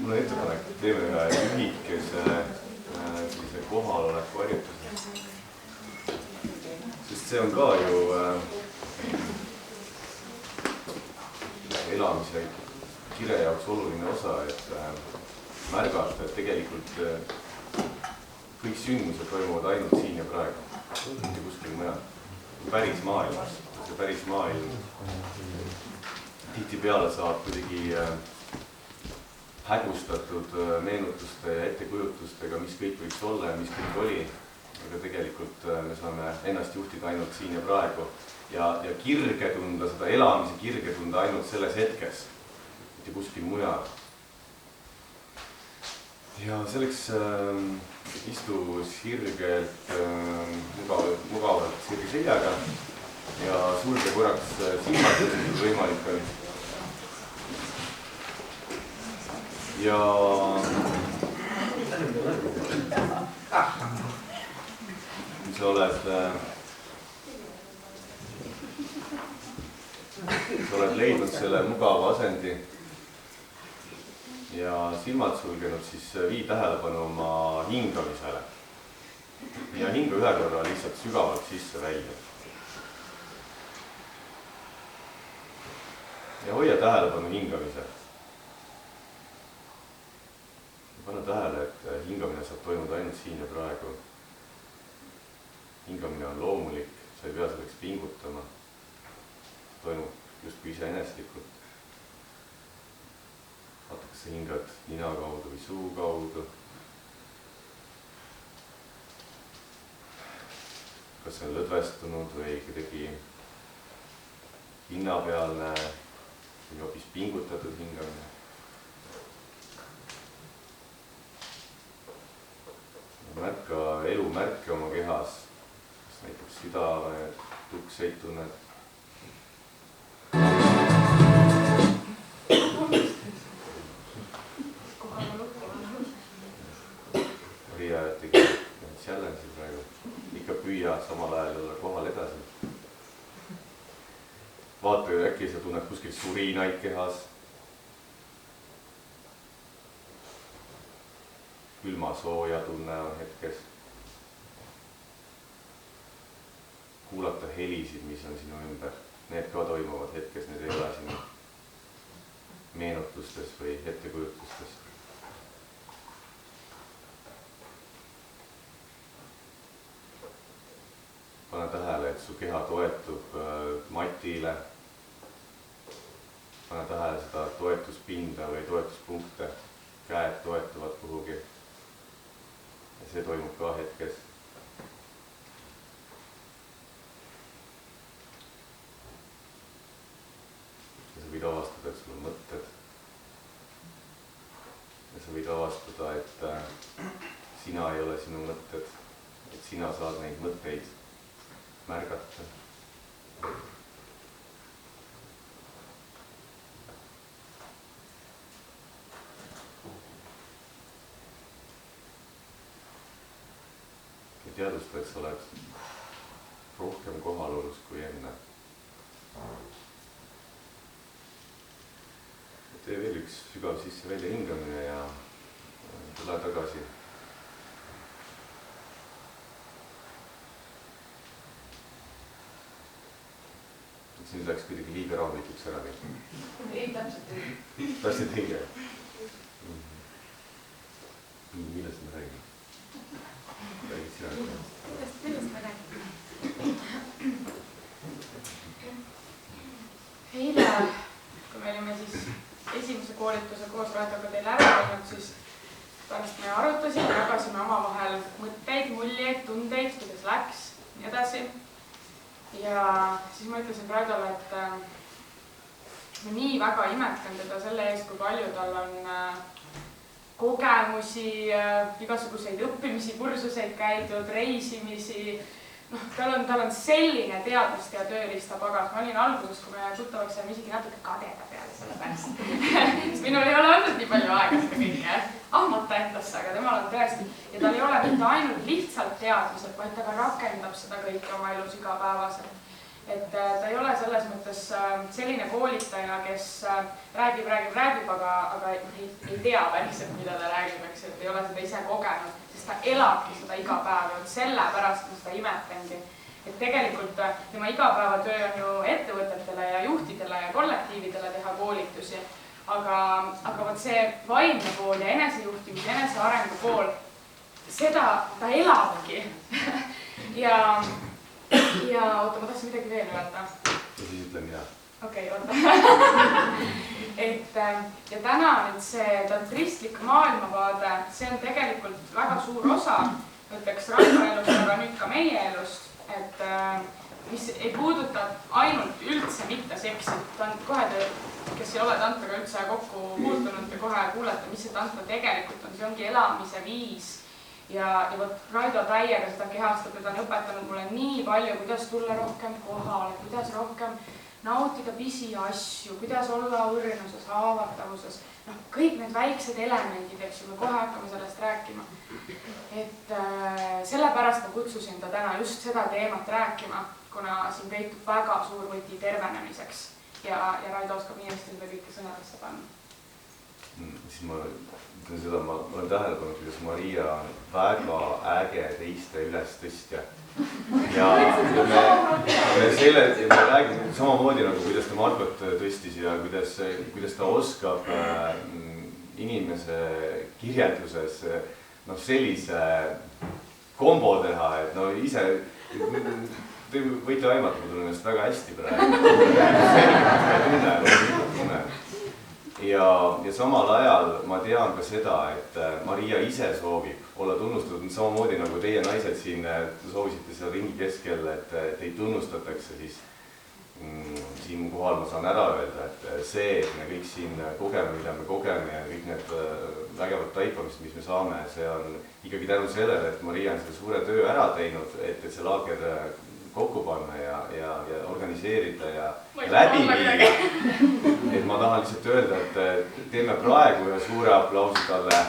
Mul on ettepanek, et teeme ühe lühikese kohaloleku harjutuse. Sest see on ka ju elamise kire jaoks oluline osa, et märgata, et tegelikult kõik sündmused toimuvad ainult siin ja praegu, mitte kuskil mujal. Päris maailmas, see päris maailm tihtipeale saab kuidagi hägustatud meenutuste ja ettekujutustega, mis kõik võiks olla ja mis kõik oli. Aga tegelikult me saame ennast juhtida ainult siin ja praegu ja kirge tunda, seda elamise kirge tunda ainult selles hetkes, mitte kuskil mujal. Ja selleks istu sirgelt, mugavalt sirge seljaga ja sulge korraks silmad, kui võimalik on. Ja sa oled leidnud selle mugava asendi ja silmad sulgenud, siis vii tähelepanu oma hingamisele ja hinga ühe korra lihtsalt sügavalt sisse välja. Ja hoia tähelepanu hingamisel. Pane tähele, et hingamine saab toimuda ainult siin ja praegu. Hingamine on loomulik, sa ei pea selleks pingutama. Toimub justkui iseeneslikult. Vaata, kas sa hingad nina kaudu või suu kaudu. Kas see on lõdvestunud või kuidagi hinnapealne või hoopis pingutatud hingamine. Märka elu märke oma kehas, kas näiteks südame, tukseid tunned. Hoia tegi challenge'i praegu, ikka püüa samal ajal olla kohal edasi. Vaata, äkki sa tunned kuskil surinaid kehas. Külma sooja tunne on hetkes. Kuulata helisid, mis on sinu ümber. Need ka toimuvad hetkes, need ei ole sinu meenutustes või ettekujutustes. Pane tähele, et su keha toetub matile. Pane tähele seda toetuspinda või toetuspunkte. Käed toetuvad kuhugi. Ja see toimub ka hetkes. Ja sa võid avastada, et sul on mõtted. Ja sa võid avastada, et sina ei ole sinu mõtted. Et sina saad neid mõtteid märgata. Teadusta, et sa oled rohkem kohalolus kui enne. Tee veel üks sügav sisse välja hingamine ja tule tagasi. See nüüd läks kuidagi liiga raamlikuks ära. Ei, täpselt ei. Täpselt ei. Millest me räägime? Millest me räägime? Eile, kui me olime siis esimese koolituse koos Raetoga teil ära olnud, siis pärast me arutasime, jagasime omavahel mõtteid, muljeid, tundeid, kuidas läks, nii edasi. Ja siis ma ütlesin Raedole, et ma nii väga imetlen teda selle eest, kui palju tal on kogemusi, igasuguseid õppimisi, kursuseid käidud, reisimisi. Tal on selline teadmist ja tööriistapagas. Ma olin alguses, kui me tuttavaks saime isegi natuke kadeda peale selle pärast. Minul ei ole olnud nii palju aega seda kõike ahmata endasse, aga temal on tõesti. Ja tal ei ole mitte ainult lihtsalt teadmised, vaid ta ka rakendab seda kõike oma elus igapäevaselt. et ta ei ole selles mõttes selline koolitaja, kes räägib, aga ei tea päriselt, mida ta räägib, eks, et ei ole seda ise kogenud, sest ta elabki seda iga päev ja sellepärast ma seda imetlengi. Et tegelikult tema igapäevatöö on ju ettevõtetele ja juhtidele ja kollektiividele teha koolitusi, aga võt see vaimne pool ja enesejuhtimise, enesearengu pool, seda ta elabki. ja oota, ma tahtsin midagi veel öelda. Ja siis ütlen mina. Okei, oota. Ja täna nüüd see tantristlik maailmavaade, see on tegelikult väga suur osa, ütleks Raido elust, aga nüüd ka meie elust. Et mis ei puuduta ainult üldse mitte seksit. Kohe te, kes ei ole tantraga üldse kokku puutunud, te kohe kuulete, mis see tantra tegelikult on. See ongi elamise viis. Ja võt Raido täiega seda kehastab, et on õpetanud mulle nii palju, kuidas tulla rohkem kohale, kuidas rohkem nautida pisi asju, kuidas olla õrnuses, haavatavuses. Kõik need väiksed elemendid, eks me kohe hakkame sellest rääkima. Et sellepärast ma kutsusin ta täna just seda teemat rääkima, kuna siin peitub väga suur võti tervenemiseks ja Raido oskab inimestel seda kõike sõnadesse panna. Siis ma ütlen seda, ma olen tähele pannud, kuidas Maria on väga äge teiste ülestõstja. Ja me räägime samamoodi, nagu kuidas ta Margot tõstis ja kuidas ta oskab inimese kirjelduses sellise kombo teha, et ise, te võite aimata, ma tunnen ennast väga hästi praegu. Ja samal ajal ma tean ka seda, et Maria ise soovib olla tunnustatud samamoodi, nagu teie naised siin soovisite seal ringi keskel, et teid tunnustatakse, siis siin kohal ma saan ära öelda, et see, et me kõik siin kogeme, mida me kogeme ja kõik need vägevad taipamist, mis me saame, see on ikkagi tänu sellele, et Maria on selle suure töö ära teinud, et see laager kokku panna ja organiseerida ja läbi viia. Et ma tahan lihtsalt öelda, et teeme praegu ühe suure aplausi talle.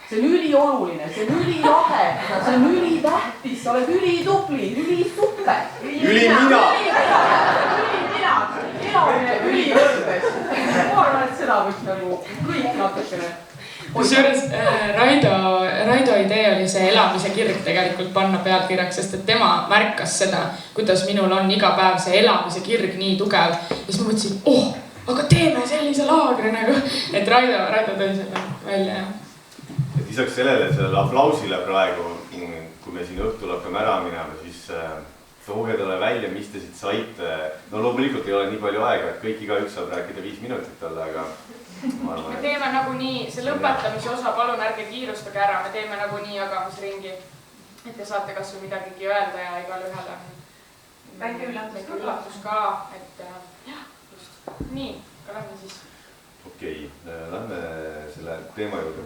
See on ülioluline, see on ülilahe, see on ülitähtis, sa oled ülitubli, ülisuper. Ülimina! Ülivõrdes. Ma arvan, et seda võiks nagu kõik natukene. Kusjuures Raido idee oli see elamise kirg tegelikult panna pealkirjaks, sest et tema märkas seda, kuidas minul on iga päev see elamise kirg nii tugev. Ja siis ma mõtlesin, aga teeme sellise laagri nagu, et Raido tõi selle välja. Lisaks sellele aplausile praegu, kui me siin õhtul hakkame ära minema, siis tooge talle välja, mis te siit saite. No loomulikult ei ole nii palju aega, et kõik igaüks saab rääkida 5 minutit talle, aga ma arvan, me teeme nagunii, see lõpetamise osa, palun ärge kiirustage ära, me teeme nagunii jagamisringi, et te saate kas või midagigi öelda ja igal ühele väike üllatus ka, et jah, just. Nii, aga lähme siis. Okei, lähme selle teema juurde,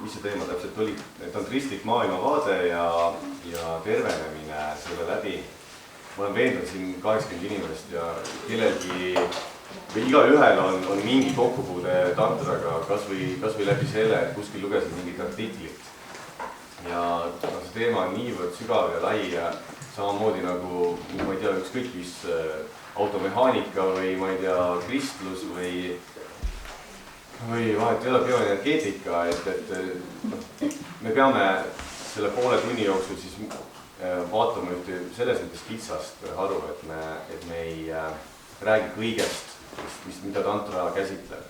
mis see teema täpselt oli. Tantristlik maailmavaade ja tervenemine selle läbi. Ma olen veendunud siin 80 inimest ja kellelgi või igaühel on mingi kokkupuude tantraga, kas või läbi selle, et kuskil lugesin mingit artiklit. Ja see teema on niivõrd sügav ja lai ja samamoodi nagu, ma ei tea, ükskõik mis automehaanika või ma ei tea, kristlus või vahet ei ole bioenergeetika, et me peame selle poole tunni jooksul siis vaatama ühte selles mõttes kitsast haru, et me ei räägi kõigest, mida tantra käsitleb.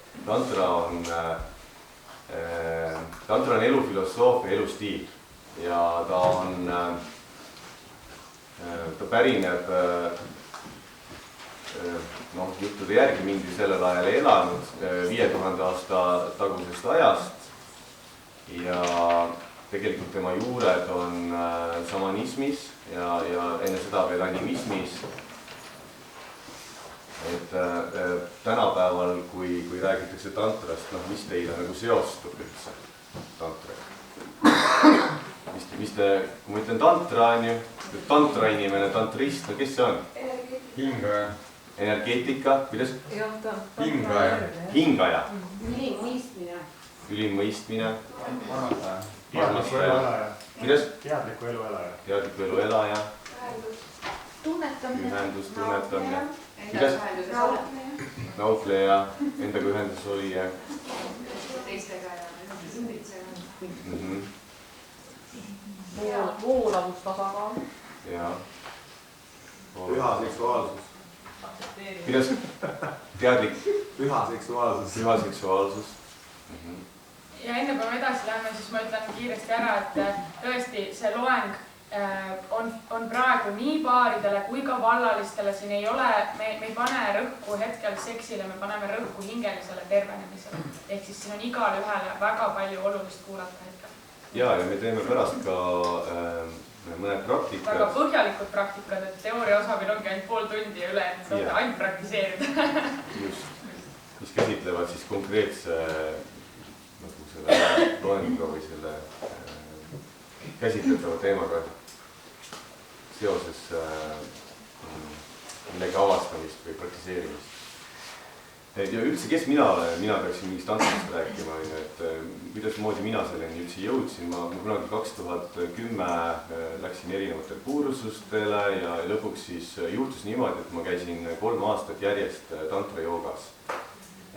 Tantra on elufilosoofia, elustiil ja ta pärineb noh, juttude järgi mindi sellel ajal elanud 5000 aasta tagusest ajast ja tegelikult tema juured on šamanismis ja enne seda veel animismis. Et tänapäeval, kui räägitakse tantrast, noh, mis teile nagu seostub üldse tantraga? Mis te, kui ma ütlen tantra, on ju, tantra inimene, tantrist, no kes see on? Hingaja. Energeetika, kuidas? Hingaja. Hingaja. Ülimõistmine. Ülimõistmine. Teadliku elu elaja. Kuidas? Teadliku elu elaja. Teadliku elu elaja. Tunnetamine. Ühendus, tunnetamine. Kuidas? Nautleja, endaga ühendus olija. Teistega ja ühendusega. Voolavus, tasakaal. Jaa. Püha seksuaalsus. Kuidas? Teadlik? Püha seksuaalsus. Püha seksuaalsus. Ja enne kui me edasi läheme, siis ma ütlen kiiresti ära, et tõesti see loeng on praegu nii paaridele kui ka vallalistele. Siin ei ole, me ei pane rõhku hetkel seksile, me paneme rõhku hingelisele tervenemisele. Ehk siis siin on igale ühele väga palju olulist kuulata hetkel. Ja me teeme pärast ka mõned praktikad. Väga põhjalikud praktikad, et teooria osa meil ongi ainult pool tundi ja üle, et saate ainult praktiseerida. Just, mis käsitlevad siis konkreetse nagu selle loenguga või selle käsitletava teemaga seoses millegi avastamist või praktiseerimist. Ja üldse, kes mina olen? Mina peaksin mingist tantsust rääkima, et kuidas moodi mina selleni üldse jõudsin. Ma kunagi 2010 läksin erinevatel kursustele ja lõpuks siis juhtus niimoodi, et ma käisin 3 aastat järjest tantra joogas.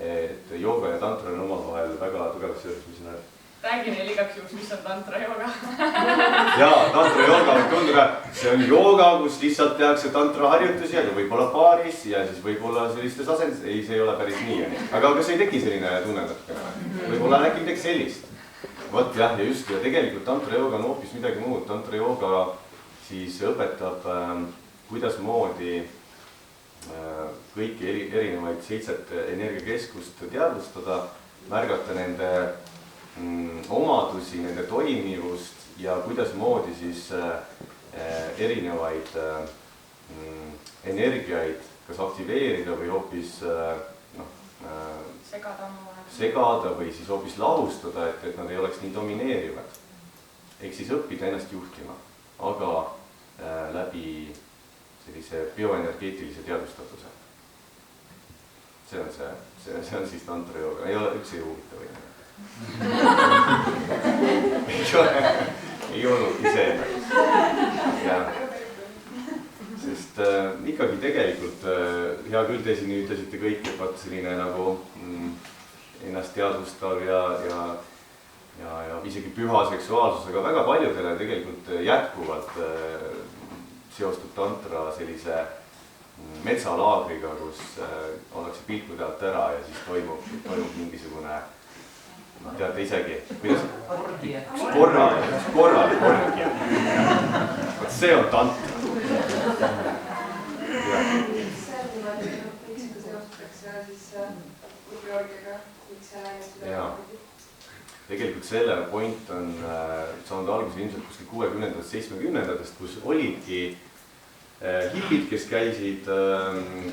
Et jooga ja tantra on omavahel väga tugev seos, mis on räägi neil igaks juhuks, mis on tantra jooga. Jaa, tantra jooga võib tunduda, see on jooga, kus lihtsalt tehakse tantra harjutusi, aga võib-olla paaris ja siis võib-olla sellistes asendis. Ei, see ei ole päris nii. Aga kas ei teki selline tunne natukene? Võib-olla äkki midagi sellist. Vot jah, ja just, ja tegelikult tantra jooga on hoopis midagi muud. Tantra jooga siis õpetab, kuidas moodi kõiki erinevaid 7 energiakeskust teadvustada, märgata nende omadusi, nende toimivust ja kuidas moodi siis erinevaid energiaid kas aktiveerida või hoopis segada või siis hoopis lahustada, et nad ei oleks nii domineerivad. Ehk siis õppida ennast juhtima, aga läbi sellise bioenergeetilise teadvustatuse. See on siis tantra jooga. Ei ole üldse huvitav või? Ei olnudki see. Sest ikkagi tegelikult hea küll te siin ütlesite kõik, et vaat selline nagu ennast teadvustav ja isegi püha seksuaalsus, aga väga paljudele tegelikult jätkuvalt seostub tantra sellise metsalaagriga, kus ollakse pilku tealt ära ja siis toimub mingisugune teate isegi, kuidas korralik orgia. See on tantra. Tegelikult selle point on saanud alguse ilmselt kuskil 60-70-ndatest, kus olidki hillid, kes käisid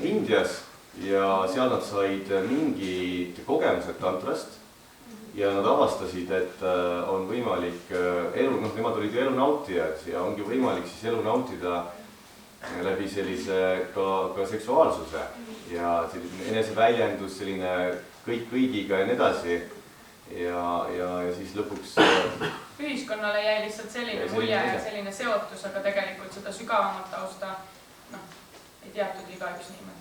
Indias ja seal nad said mingid kogemused tantrast. Ja nad avastasid, et on võimalik elu, nemad olid ju elunautijad ja ongi võimalik siis elu nautida läbi sellise ka seksuaalsuse ja selline eneseväljendus, selline kõik kõigiga ja nii edasi. Ja siis lõpuks ühiskonnale jäi lihtsalt selline mulje ja selline seotus, aga tegelikult seda sügavamat tausta ei teatud igaüks niimoodi.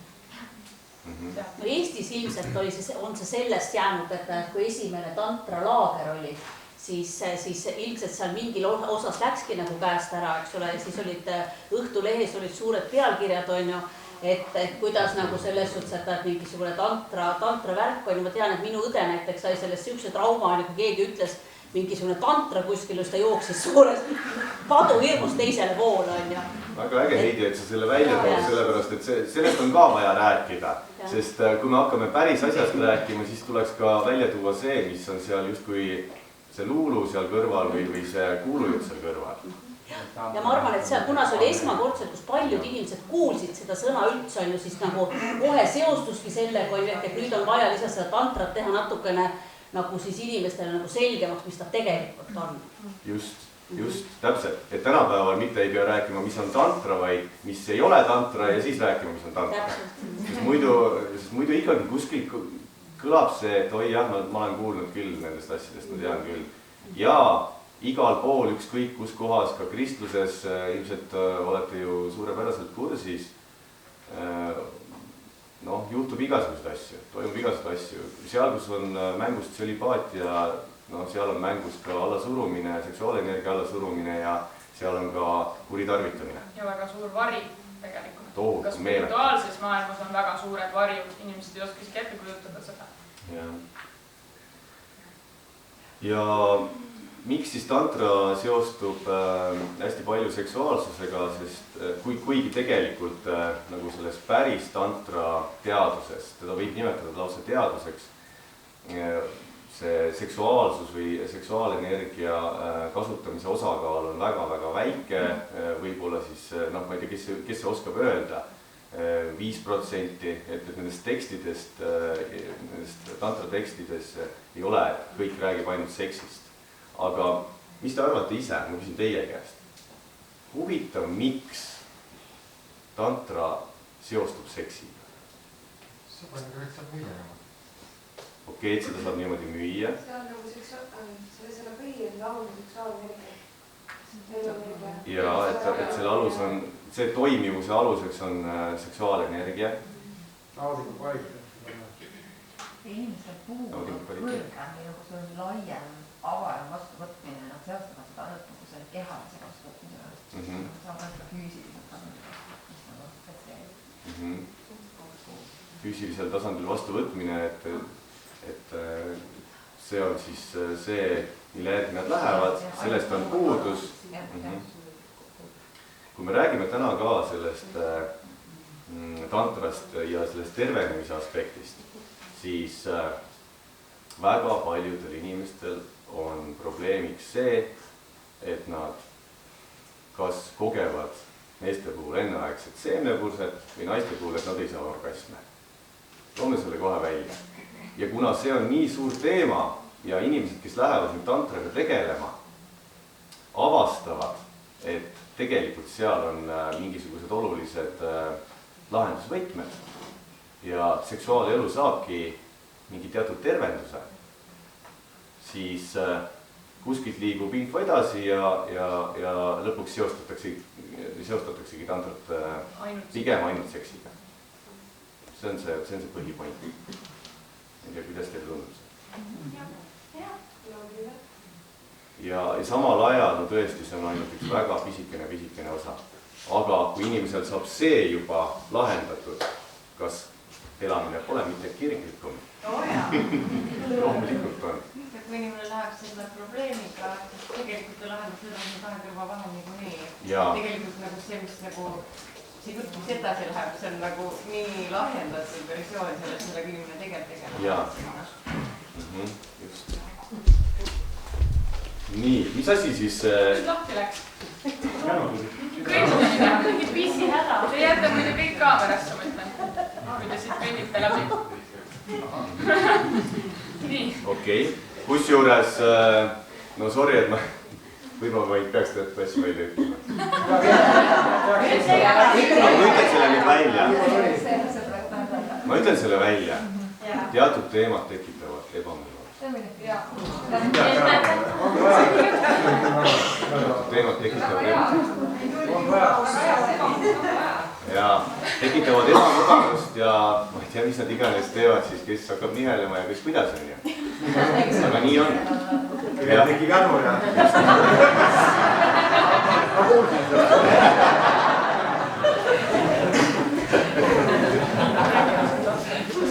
No Eestis ilmselt on see sellest jäänud, et kui esimene tantralaager oli, siis ilmselt seal mingil osas läkski nagu käest ära, eks ole, siis olid Õhtulehes olid suured pealkirjad, on ju, et kuidas nagu selles suhtes, et mingisugune tantra värk on ju, ma tean, et minu õde näiteks sai sellest siukse trauma, kui keegi ütles mingisugune tantra kuskil, kus ta jooksis suures paduvirmus teisele poole, on ju. Väga äge, Heidi, et sa selle välja tood, sellepärast, et sellest on ka vaja rääkida. Sest kui me hakkame päris asjast rääkima, siis tuleks ka välja tuua see, mis on seal justkui see luulu seal kõrval või see kuulujutt seal kõrval. Ja ma arvan, et see, kuna see oli esmakordselt, kus paljud inimesed kuulsid seda sõna üldse, on ju, siis nagu kohe seostuski sellega, et nüüd on vaja lihtsalt seda tantrat teha natukene nagu siis inimestele nagu selgemaks, mis ta tegelikult on. Just, täpselt. Et tänapäeval mitte ei pea rääkima, mis on tantra, vaid mis ei ole tantra ja siis rääkima, mis on tantra. Sest muidu ikkagi kuskil kõlab see, et oi jah, ma olen kuulnud küll nendest asjadest, ma tean küll. Ja igal pool, ükskõik kus kohas, ka kristluses, ilmselt olete ju suurepäraselt kursis, juhtub igasuguseid asju, toimub igasuguseid asju. Seal, kus on mängus tsölibaatia, seal on mängus ka allasurumine, seksuaalenergia allasurumine ja seal on ka kuritarvitamine. Ja väga suur vari tegelikult. Ka spirituaalses maailmas on väga suured varjud, inimesed ei oska isegi ette kujutada seda. Ja miks siis tantra seostub hästi palju seksuaalsusega, sest kuigi tegelikult nagu selles päris tantra teaduses, teda võib nimetada lausa teaduseks, see seksuaalsus või seksuaalenergia kasutamise osakaal on väga-väga väike, võib-olla siis, ma ei tea, kes see oskab öelda, 5%, et nendest tekstidest, nendest tantra tekstides ei ole, kõik räägib ainult seksist. Aga mis te arvate ise, ma küsin teie käest, huvitav, miks tantra seostub seksiga? Okei, et seda saab niimoodi müüa. See on nagu selle põhiline laulu seksuaalenergia. Ja, et selle alus on, see toimivuse aluseks on seksuaalenergia. Naudingu kvaliteet. Inimestel puudub kõrgem või nagu see on laiem avaram vastuvõtmine, nad seostavad seda ainult nagu selle kehalise vastuvõtmisega. Saab ainult ka füüsiliselt tasandil vastuvõtmine. Füüsilisel tasandil vastuvõtmine, et see on siis see, mille järgi nad lähevad, sellest on puudus. Kui me räägime täna ka sellest tantrast ja sellest tervenemise aspektist, siis väga paljudel inimestel on probleemiks see, et nad kas kogevad meeste puhul enneaegset seemnepurset või naiste puhul, et nad ei saa orgasme. Toome selle kohe välja. Ja kuna see on nii suur teema ja inimesed, kes lähevad nüüd tantraga tegelema, avastavad, et tegelikult seal on mingisugused olulised lahendusvõtmed ja seksuaalelu saabki mingi teatud tervenduse, siis kuskilt liigub info edasi ja lõpuks seostataksegi tantrat pigem ainult seksiga. See on see põhipoint. Ja kuidas teil tundub see? Ja samal ajal, tõesti, see on ainult üks väga pisikene osa. Aga kui inimesel saab see juba lahendatud, kas elamine pole mitte kirglikum? Loomulikult on. Kui inimene läheb selle probleemiga, tegelikult lahendab seda, mis tahe kõrva vahel niikuinii. Tegelikult nagu see, mis nagu see jutt, mis edasi läheb, see on nagu nii lahjendatud versioon sellest, millega inimene tegelikult tegeleb. Just. Nii, mis asi siis... Mis lahti läks? Kõigi pissi häda. Te jääte muidu kõik kaamerasse, ma ütlen. Kui te siit kõnnite läbi. Nii. Okei. Kusjuures, no sorry, et ma võib-olla ma ei peaks teatud asju välja ütlema. Ma ütlen selle välja. Teatud teemad tekitavad ebamugavust. Teemad tekitavad ebamugavust ja ma ei tea, mis nad iganes teevad siis, kes hakkab nihelema ja kes kuidas on ju. Aga nii on. Ja tegi kärmu ja.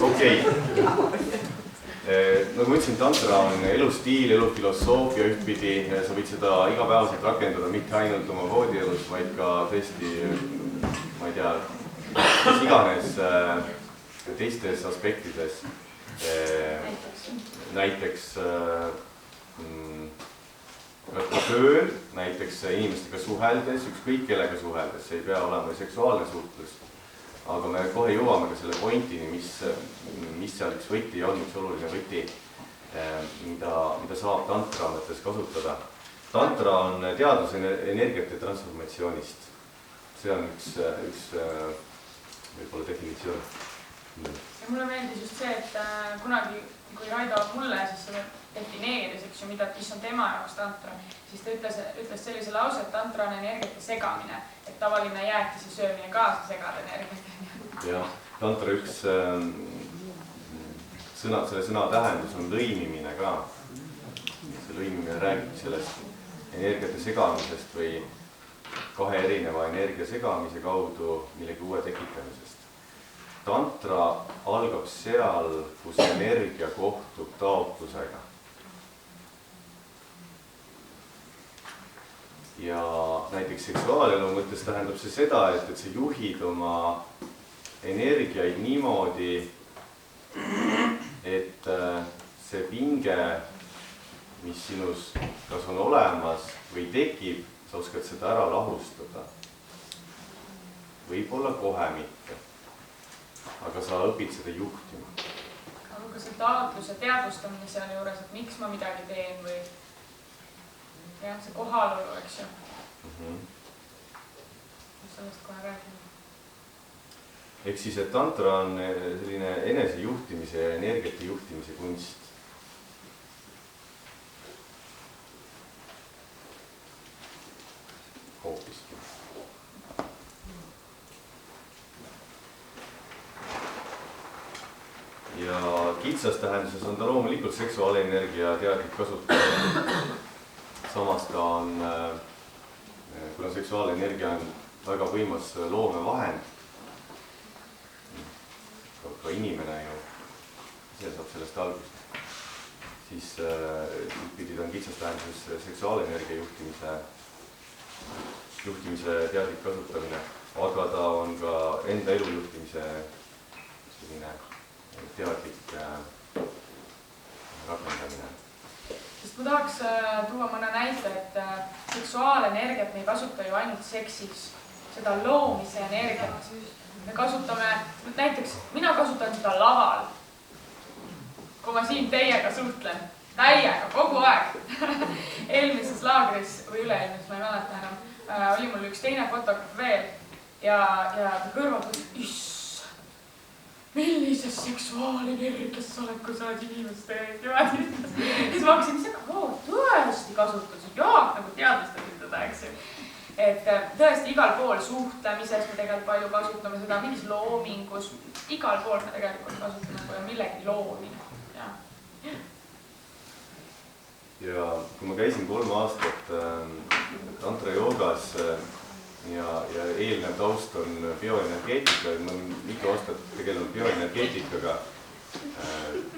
Okei. Nagu ma ütlesin, tantra on elustiil, elufilosoofia ühtpidi, sa võid seda igapäevaselt rakendada mitte ainult oma voodielus, vaid ka tõesti, ma ei tea, mis iganes teistes aspektides. Näiteks tööl, näiteks inimestega suheldes, ükskõik kellega suheldes, see ei pea olema seksuaalne suhtlus. Aga me kohe jõuame ka selle pointini, mis seal üks võti on, üks oluline võti, mida saab tantra mõttes kasutada. Tantra on teadus energiate transformatsioonist. See on üks võib-olla definitsioon. Ja mulle meeldis just see, et kunagi, kui Raido mulle siis seda defineeris, eks ju, mis on tema jaoks tantra, siis ta ütles sellise lause, et tantra on energiate segamine, et tavaline jäätise söömine ka segada energiat. Ja tantra üks selle sõna tähendus on lõimimine ka. See lõimimine räägib sellest energiate segamisest või kahe erineva energia segamise kaudu millegi uue tekitamisest. Tantra algab seal, kus energia kohtub taotlusega. Ja näiteks seksuaalelu mõttes tähendab see seda, et sa juhid oma energiaid niimoodi, et see pinge, mis sinus kas on olemas või tekib, sa oskad seda ära lahustada. Võib-olla kohe mitte, aga sa õpid seda juhtima. Aga ka see taotluse teadvustamine seal juures, et miks ma midagi teen või jah, see kohalolu, eks ju. Sellest kohe räägime. Ehk siis, et tantra on selline enesejuhtimise ja energiate juhtimise kunst. Hoopiski. Ja kitsas tähenduses on ta loomulikult seksuaalenergia teadlik kasutamine. Samas ta on, kuna seksuaalenergia on väga võimas loomevahend, ka inimene ju, see saab sellest algust, siis pidid on kitsas tähenduses seksuaalenergia juhtimise teadlik kasutamine, aga ta on ka enda elu juhtimise selline teadlik rakendamine. Sest ma tahaks tuua mõne näite, et seksuaalenergiat me ei kasuta ju ainult seksis, seda loomise energiat. Me kasutame, näiteks mina kasutan seda laval, kui ma siin teiega suhtlen, täiega, kogu aeg. Eelmises laagris või üle-eelmises, ma ei mäleta enam, oli mul üks teine fotograaf veel ja ta kõrvalt ütles, millises seksuaalenergias sa oled, kui sa oled inimeste niimoodi. Siis ma hakkasin, mis tõesti kasutasid, Jaak nagu teadvustasid seda, eks ju. Et tõesti igal pool suhtlemises me tegelikult palju kasutame seda, mingis loomingus, igal pool me tegelikult kasutame kui millegi loomine. Ja kui ma käisin 3 aastat tantra joogas ja eelnev taust on bioenergeetika, ma olen mitu aastat tegelenud bioenergeetikaga,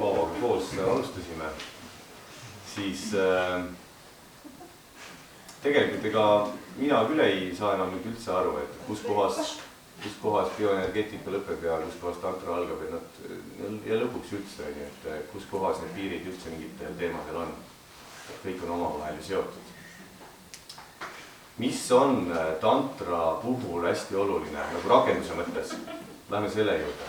Paavoga koos alustasime, siis tegelikult ega mina küll ei saa enam nüüd üldse aru, et kus kohas bioenergeetika lõpeb ja kus kohas tantra algab, et nad ja lõpuks üldse, et kus kohas need piirid üldse mingitel teemadel on. Kõik on omavahel ju seotud. Mis on tantra puhul hästi oluline, nagu rakenduse mõttes? Lähme selle juurde.